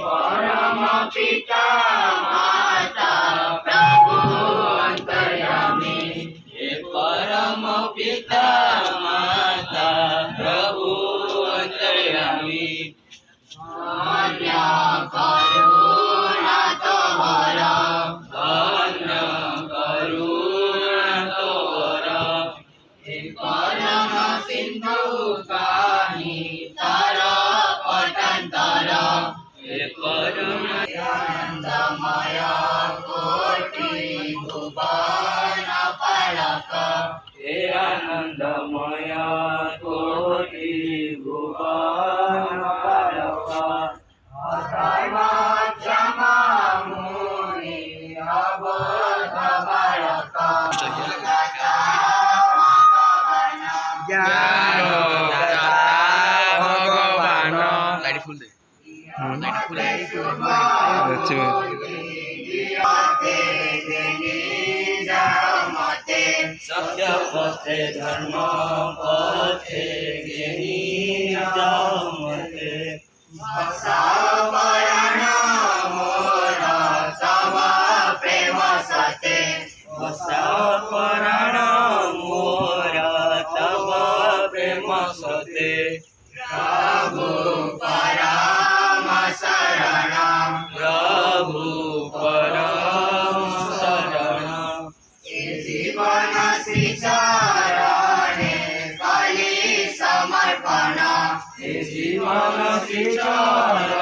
परम पिता माता प्रभु अंतर्यामी, हे परम पिता माता प्रभु अंतर्यामी। धन्य करुणा तोहरा, धन्य करुणा तोहरा, हे परम सिंधु कानी तारा पटंतरा, हे परम आनंदमय कोटि भुवन पालक, हे आनंदमय कोटि भुवन पालक। सर्वोच्चमा मुनि अबोध बालक, सत्य पथे धर्म पथे गेनी जामते, वसावरण मोर तव प्रेम सते, वसावरण मोर तव प्रेम सते। प्रभु परम शरण, प्रभु परम शरण, जीवन श्री चरणे कली समर्पण, जीवन श्री चरणे